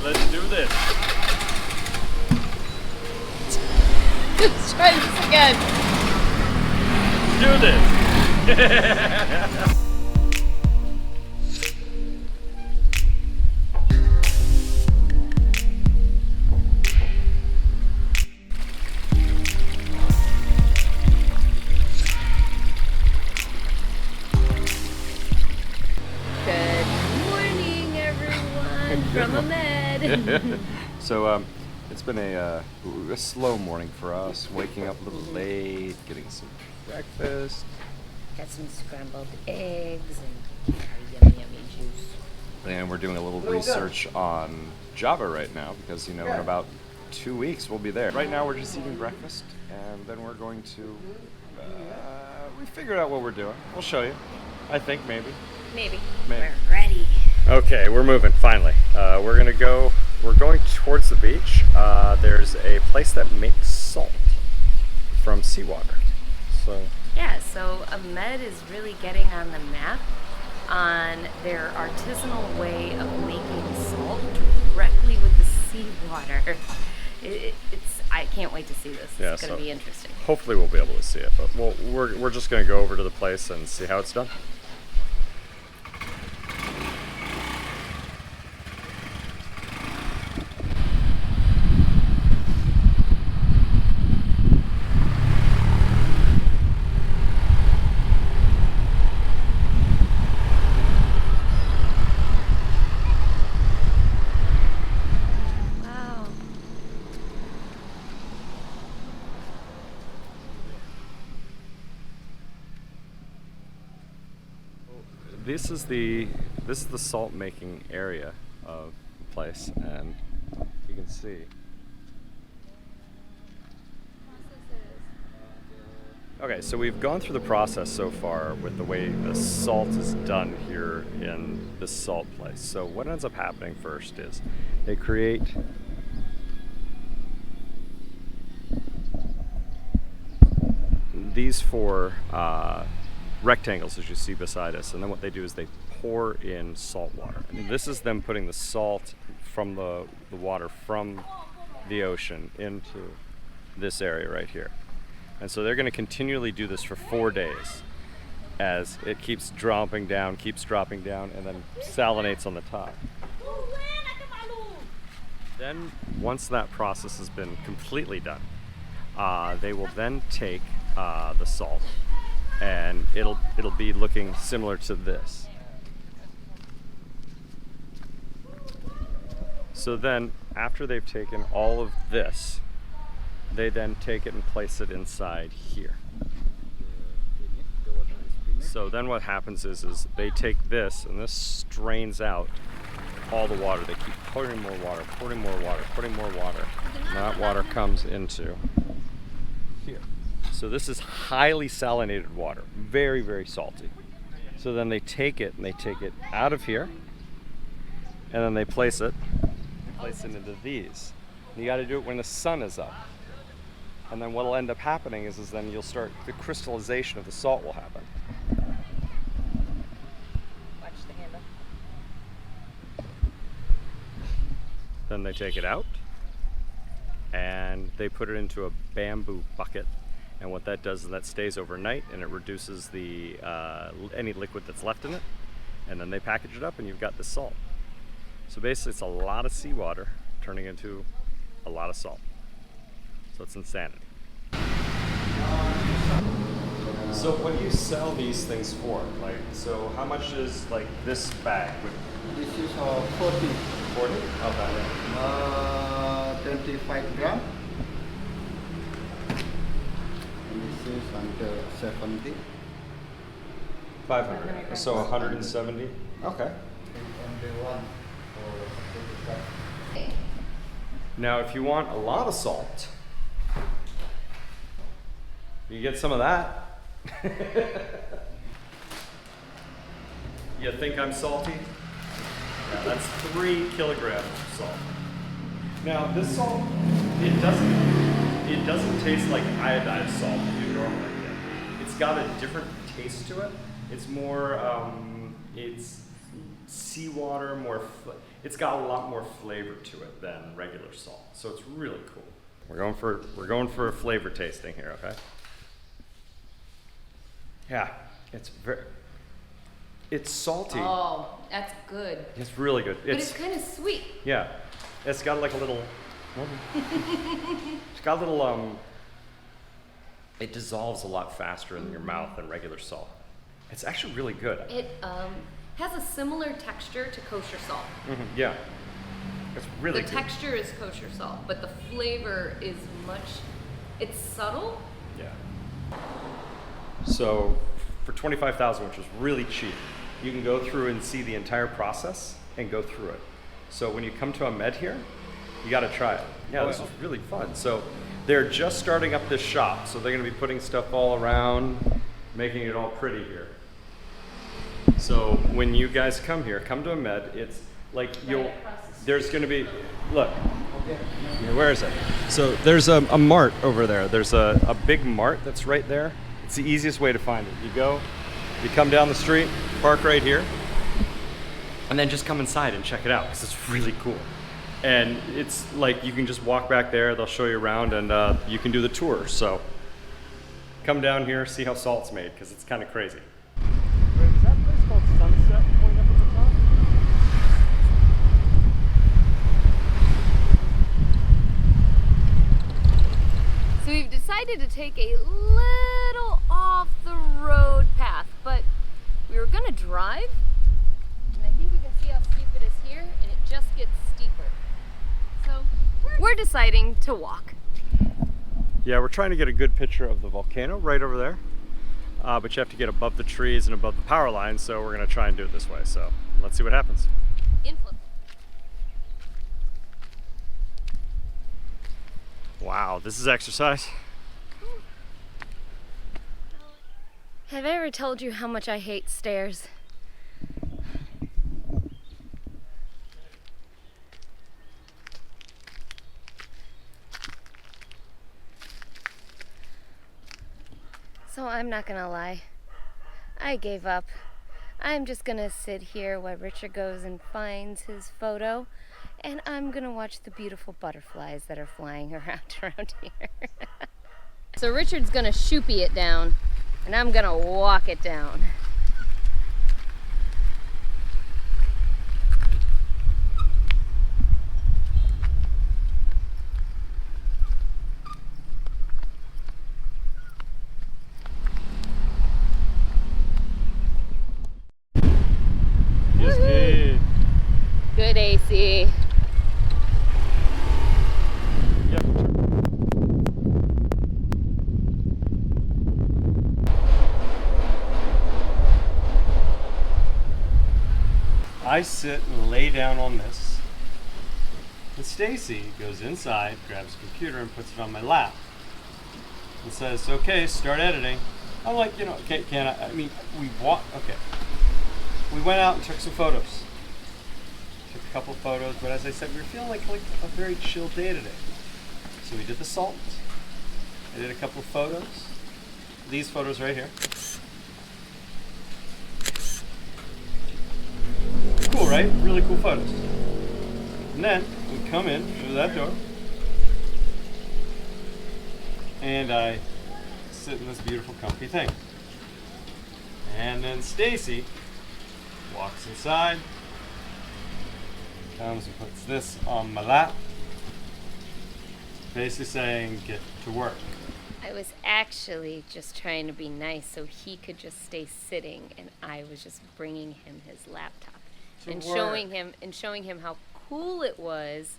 Let's do this. Let's try this again. Do this. From Ahmed. So it's been a slow morning for us, waking up a little late, getting some breakfast. Got some scrambled eggs and yummy juice. And we're doing a little research on Java right now because, in about 2 weeks we'll be there. Right now we're just eating breakfast and then we're going to, we figured out what we're doing. We'll show you. I think maybe. Maybe. We're ready. Okay, we're moving, finally. We're going towards the beach. There's a place that makes salt from seawater. Yeah, so Ahmed is really getting on the map on their artisanal way of making salt directly with the seawater. I can't wait to see this. It's going to be interesting. Hopefully we'll be able to see it, but we're just going to go over to the place and see how it's done. This is the salt making area of the place, and you can see. Okay, so we've gone through the process so far with the way the salt is done here in this salt place. So what ends up happening first is they create these four rectangles, as you see beside us, and then what they do is they pour in salt water. And this is them putting the salt from the water from the ocean into this area right here. And so they're going to continually do this for 4 days as it keeps dropping down, and then salinates on the top. Then once that process has been completely done, they will then take the salt, and it'll be looking similar to this. So then after they've taken all of this, they then take it and place it inside here. So then what happens is they take this, and this strains out all the water. They keep pouring more water, pouring more water, pouring more water. And that water comes into here. So this is highly salinated water, very, very salty. So then they take it out of here, and then they place it into these. And you got to do it when the sun is up. And then what will end up happening is then you'll start, the crystallization of the salt will happen. Watch the handle. Then they take it out, and they put it into a bamboo bucket. And what that does is that stays overnight, and it reduces the any liquid that's left in it. And then they package it up, and you've got the salt. So basically, it's a lot of seawater turning into a lot of salt. So it's insanity. So what do you sell these things for? Like, so how much is like this bag? This is 40. 40? How about 25 gram. And this is under 70. 500. So 170. Okay. Only one for 25. Now, if you want a lot of salt, you get some of that. You think I'm salty? Yeah, that's 3 kilograms of salt. Now, this salt, it doesn't taste like iodized salt that you normally get. It's got a different taste to it. It's more, it's seawater, it's got a lot more flavor to it than regular salt. So it's really cool. We're going for a flavor tasting here, okay? Yeah, it's salty. Oh, that's good. It's really good. But it's kind of sweet. Yeah, it's got like a little. It's got a little. It dissolves a lot faster in your mouth than regular salt. It's actually really good. It has a similar texture to kosher salt. Yeah, it's really The good. texture is kosher salt, but the flavor is it's subtle. Yeah. So for 25,000, which is really cheap, you can go through and see the entire process and go through it. So when you come to a med here, you got to try it. Yeah, this is really fun. So they're just starting up this shop, so they're going to be putting stuff all around, making it all pretty here. So when you guys come here, come to a med. It's like there's going to be, look, where is it? So there's a mart over there. There's a big mart that's right there. It's the easiest way to find it. You come down the street, park right here, and then just come inside and check it out because it's really cool. And it's like you can just walk back there, they'll show you around, and you can do the tour. So come down here, see how salt's made because it's kind of crazy. Wait, is that place called Sunset Point up at the top? So we've decided to take a little off the road path, but we were gonna drive, and I think you can see how steep it is here, and it just gets steeper. So we're deciding to walk. Yeah, we're trying to get a good picture of the volcano right over there, but you have to get above the trees and above the power lines, so we're gonna try and do it this way. So let's see what happens. Inflip. Wow, this is exercise. Have I ever told you how much I hate stairs? So I'm not gonna lie, I gave up. I'm just gonna sit here while Richard goes and finds his photo, and I'm gonna watch the beautiful butterflies that are flying around here. So Richard's gonna shoopy it down, and I'm gonna walk it down. Yes, good. Good AC. Yep. I sit and lay down on this, and Stacy goes inside, grabs a computer, and puts it on my lap, and says, "Okay, start editing." I'm like, can I? I mean, we went out and took some photos. Took a couple photos, but as I said, we were feeling like a very chill day today. So we did the salt. I did a couple of photos. These photos right here. Cool, right? Really cool photos. And then we come in through that door, and I sit in this beautiful comfy thing. And then Stacy walks inside, comes and puts this on my lap, basically saying, get to work. I was actually just trying to be nice so he could just stay sitting, and I was just bringing him his laptop and showing him how cool it was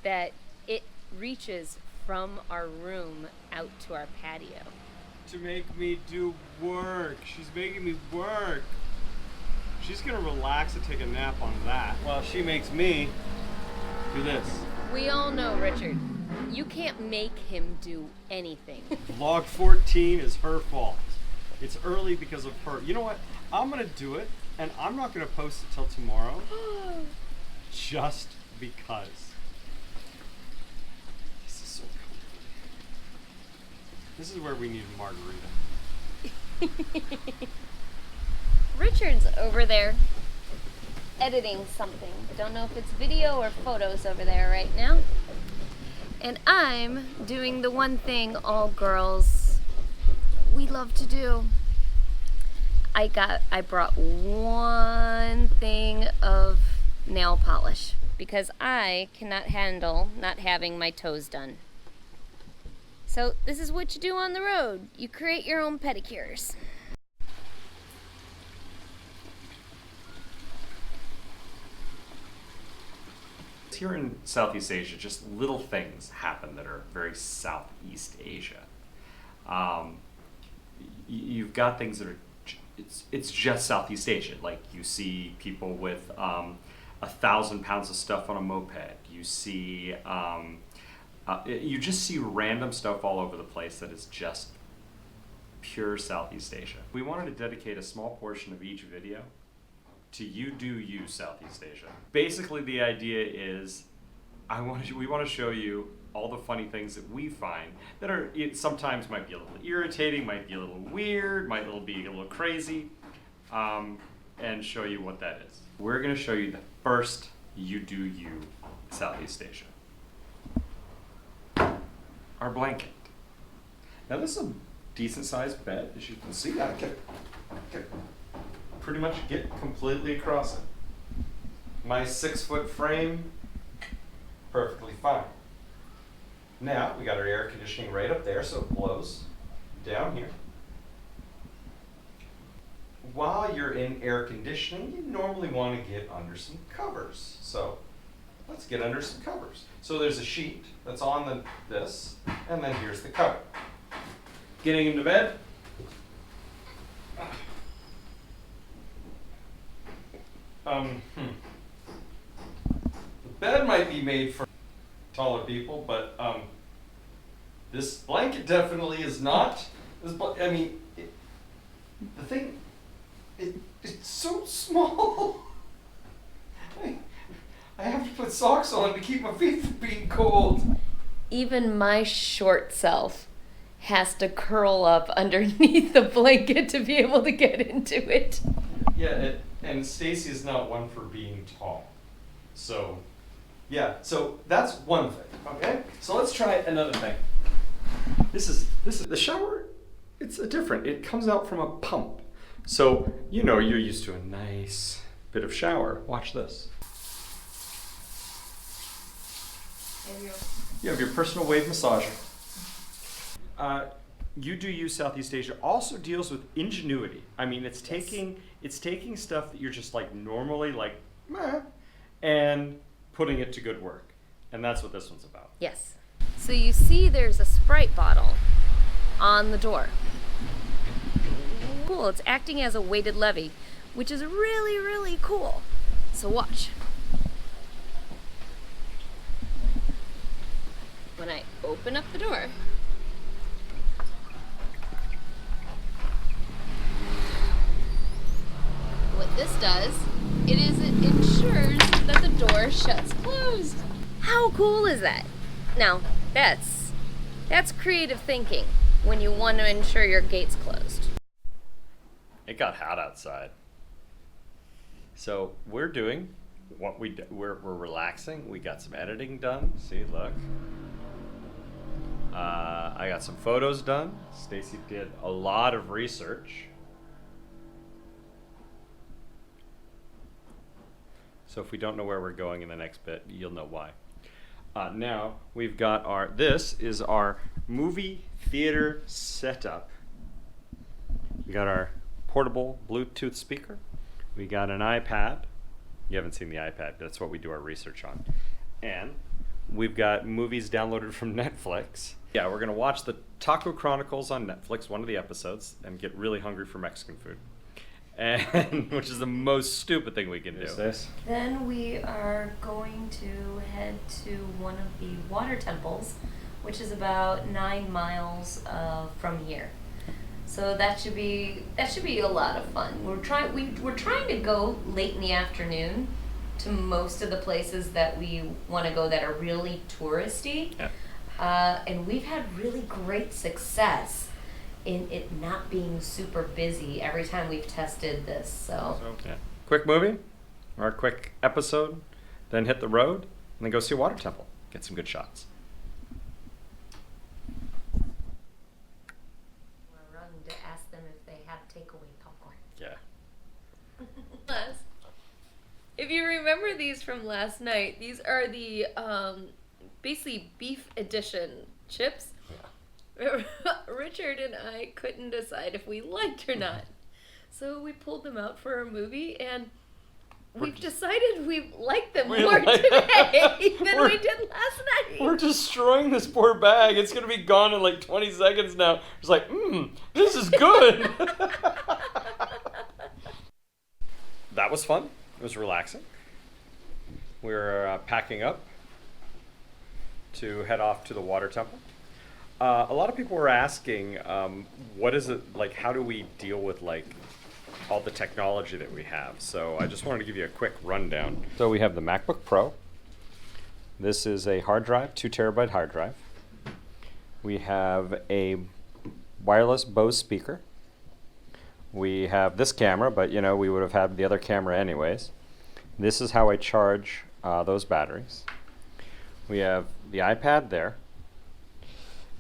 that it reaches from our room out to our patio. To make me do work. She's making me work. She's gonna relax and take a nap on that while she makes me do this. We all know, Richard, you can't make him do anything. Vlog 14 is her fault. It's early because of her. You know what? I'm gonna do it, and I'm not gonna post it till tomorrow. Just because. This is so comfy. This is where we need a margarita. Richard's over there editing something. I don't know if it's video or photos over there right now. And I'm doing the one thing all girls we love to do. I brought one thing of nail polish because I cannot handle not having my toes done. So this is what you do on the road. You create your own pedicures. Here in Southeast Asia, just little things happen that are very Southeast Asia. You've got things that are, it's just Southeast Asia. Like you see people with 1,000 pounds of stuff on a moped. You see, you just see random stuff all over the place that is just pure Southeast Asia. We wanted to dedicate a small portion of each video to You Do You Southeast Asia. Basically the idea is we want to show you all the funny things that we find that are, it sometimes might be a little irritating, might be a little weird, might be a little crazy, and show you what that is. We're going to show you the first You Do You Southeast Asia. Our blanket. Now this is a decent sized bed, as you can see. I can pretty much get completely across it. My 6-foot frame, perfectly fine. Now we got our air conditioning right up there, so it blows down here. While you're in air conditioning, you normally want to get under some covers. So let's get under some covers. So there's a sheet that's on this, and then here's the cover. Getting into bed. The bed might be made for taller people, but this blanket definitely is not. I mean, the thing, it's so small. I have to put socks on to keep my feet from being cold. Even my short self has to curl up underneath the blanket to be able to get into it. Yeah, and Stacy is not one for being tall. So, yeah, so that's one thing, okay? So let's try another thing. This is the shower, it's different. It comes out from a pump. So, you know, you're used to a nice bit of shower. Watch this. You have your personal wave massager. You Do You Southeast Asia also deals with ingenuity. I mean, it's taking stuff that you're just like normally like, meh, and putting it to good work. And that's what this one's about. Yes. So you see there's a Sprite bottle on the door. Cool, it's acting as a weighted levee, which is really, really cool. So watch. When I open up the door, what this does, it ensures that the door shuts closed. How cool is that? Now, that's creative thinking when you want to ensure your gate's closed. It got hot outside. So we're doing what we're relaxing. We got some editing done. See, look. I got some photos done. Stacy did a lot of research. So if we don't know where we're going in the next bit, you'll know why. Now we've got this is our movie theater setup. We got our portable Bluetooth speaker. We got an iPad. You haven't seen the iPad, but that's what we do our research on. And we've got movies downloaded from Netflix. Yeah, we're gonna watch the Taco Chronicles on Netflix, one of the episodes, and get really hungry for Mexican food. And which is the most stupid thing we can do. Then we are going to head to one of the water temples, which is about 9 miles from here. So that should be a lot of fun. We're trying to go late in the afternoon to most of the places that we want to go that are really touristy. Yeah. And we've had really great success in it not being super busy every time we've tested this. So Yeah. Quick movie. our quick episode, then hit the road, and then go see a water temple. Get some good shots. We're run to ask them if they have takeaway popcorn. Yeah. If you remember these from last night, these are the basically beef edition chips. Yeah. Richard and I couldn't decide if we liked or not. So we pulled them out for a movie, and we've decided we like them more today than we did last night. We're destroying this poor bag. It's going to be gone in like 20 seconds now. It's like, this is good. That was fun. It was relaxing. We're packing up to head off to the water temple. A lot of people were asking, what is it, like, how do we deal with, like, all the technology that we have? So I just wanted to give you a quick rundown. So we have the MacBook Pro. This is a hard drive, 2 terabyte hard drive. We have a wireless Bose speaker. We have this camera, but you know, we would have had the other camera anyways. This is how I charge those batteries. We have the iPad there.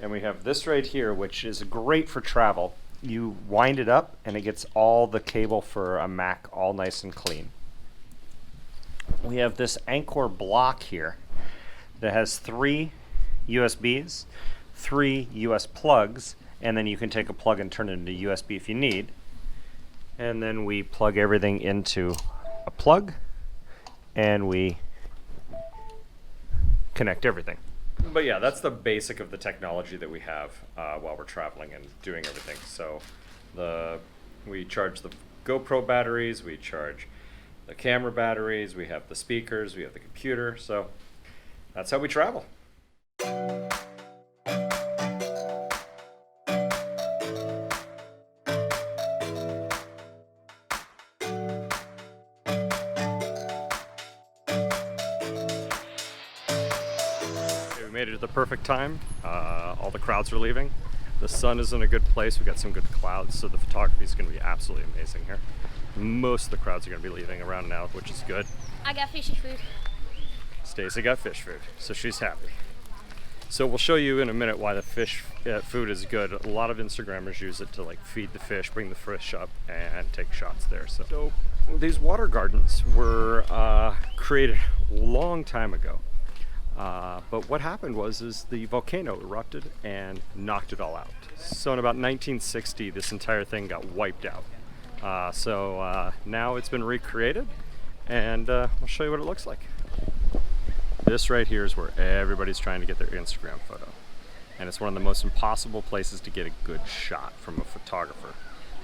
And we have this right here, which is great for travel. You wind it up and it gets all the cable for a Mac all nice and clean. We have this Anchor block here that has 3 USBs, 3 US plugs, and then you can take a plug and turn it into USB if you need. And then we plug everything into a plug and we connect everything. But yeah, that's the basic of the technology that we have while we're traveling and doing everything. So we charge the GoPro batteries, we charge the camera batteries, we have the speakers, we have the computer. So that's how we travel. We made it at the perfect time. All the crowds are leaving. The sun is in a good place. We got some good clouds, so the photography is going to be absolutely amazing here. Most of the crowds are going to be leaving around now, which is good. I got fishy food. Stacy got fish food, so she's happy. So we'll show you in a minute why the fish food is good. A lot of Instagrammers use it to like feed the fish, bring the fish up, and take shots there. So these water gardens were created a long time ago. But what happened was the volcano erupted and knocked it all out. So in about 1960, this entire thing got wiped out. Now it's been recreated, and I'll show you what it looks like. This right here is where everybody's trying to get their Instagram photo. And it's one of the most impossible places to get a good shot from a photographer.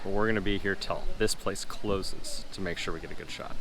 But we're gonna be here till this place closes to make sure we get a good shot.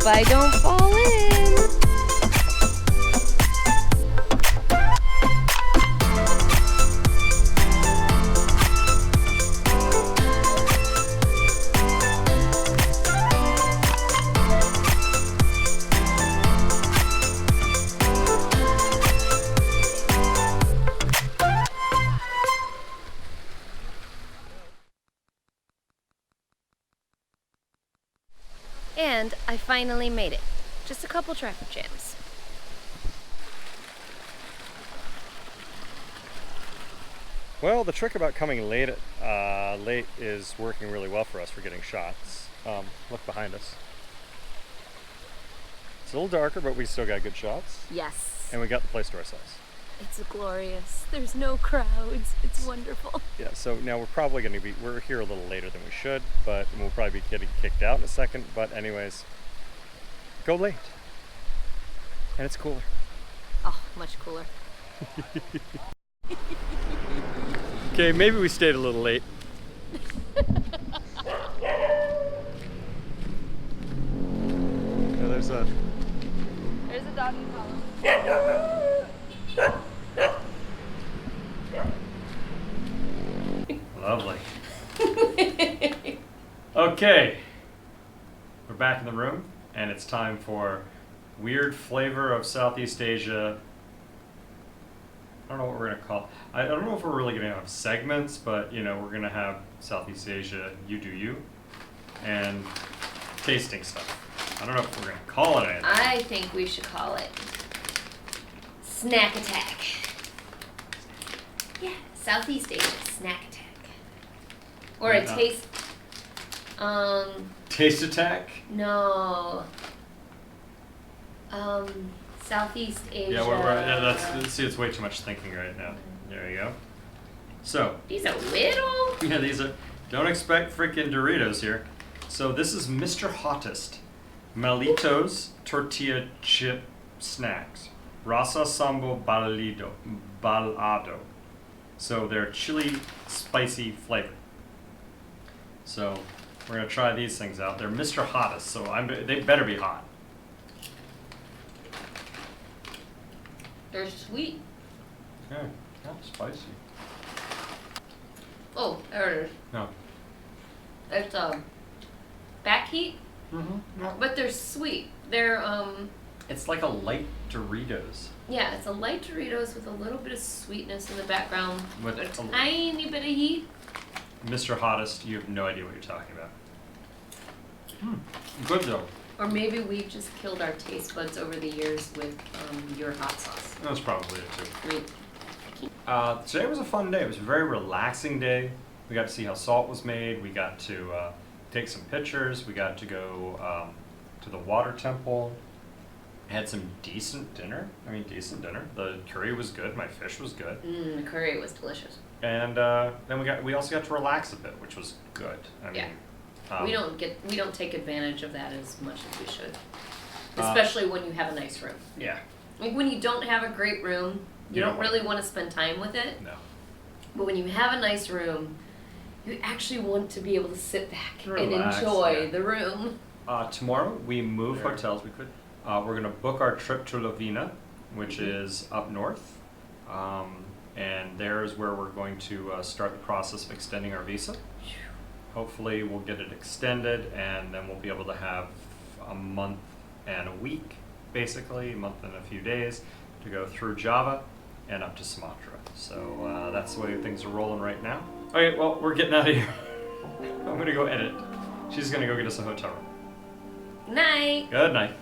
I don't fall in. And I finally made it. Just a couple traffic jams. Well, the trick about coming late is working really well for us for getting shots. Look behind us. It's a little darker, but we still got good shots. Yes. And we got the place to ourselves. It's glorious. There's no crowds. It's wonderful. Yeah, so now we're here a little later than we should, but we'll probably be getting kicked out in a second. But anyways, go late. And it's cooler. Oh, much cooler. Okay, maybe we stayed a little late. Yeah, there's a doggy column. Lovely. Okay, we're back in the room, and it's time for weird flavor of Southeast Asia. I don't know what we're gonna call. I don't know if we're really gonna have segments, but you know, we're gonna have Southeast Asia, you do you, and tasting stuff. I don't know if we're gonna call it anything. I think we should call it Snack Attack. Yeah, Southeast Asia Snack Attack. Or a Yeah. taste. Taste attack. No. Southeast Asia. Yeah, see, it's way too much thinking right now. There you go. So, These are little. yeah, these are. Don't expect freaking Doritos here. So this is Mr. Hottest, Malitos tortilla chip snacks, Rasa Sambo Balado. So they're chili spicy flavor. So we're gonna try these things out. They're Mr. Hottest, so they better be hot. They're sweet. Yeah, not spicy. Oh, there it is. No. It's back heat, Mm-hmm. but they're sweet. They're It's like a light Doritos. yeah, it's a light Doritos with a little bit of sweetness in the background, With a a- tiny bit of heat. Mr. Hottest, you have no idea what you're talking about. Good though. Or maybe we've just killed our taste buds over the years with your hot sauce. That's probably it too. I mean, Today was a fun day. It was a very relaxing day. We got to see how salt was made. We got to take some pictures. We got to go to the water temple. Had some decent dinner. Decent dinner. The curry was good. My fish was good. the curry was delicious. And then we also got to relax a bit, which was good. Yeah. Um, We don't take advantage of that as much as we should, especially when you have a nice room. Yeah. Like when you don't have a great room, you don't really want to spend time with it. No. But when you have a nice room, you actually want to be able to sit back and Relax, enjoy yeah. the room. Tomorrow we move hotels. We're gonna book our trip to Lavina, which is up north, and there is where we're going to start the process of extending our visa. Hopefully, we'll get it extended, and then we'll be able to have a month and a week, basically a month and a few days, to go through Java and up to Sumatra. So that's the way things are rolling right now. Okay, well, we're getting out of here. I'm gonna go edit. She's gonna go get us a hotel room. Night. Good night.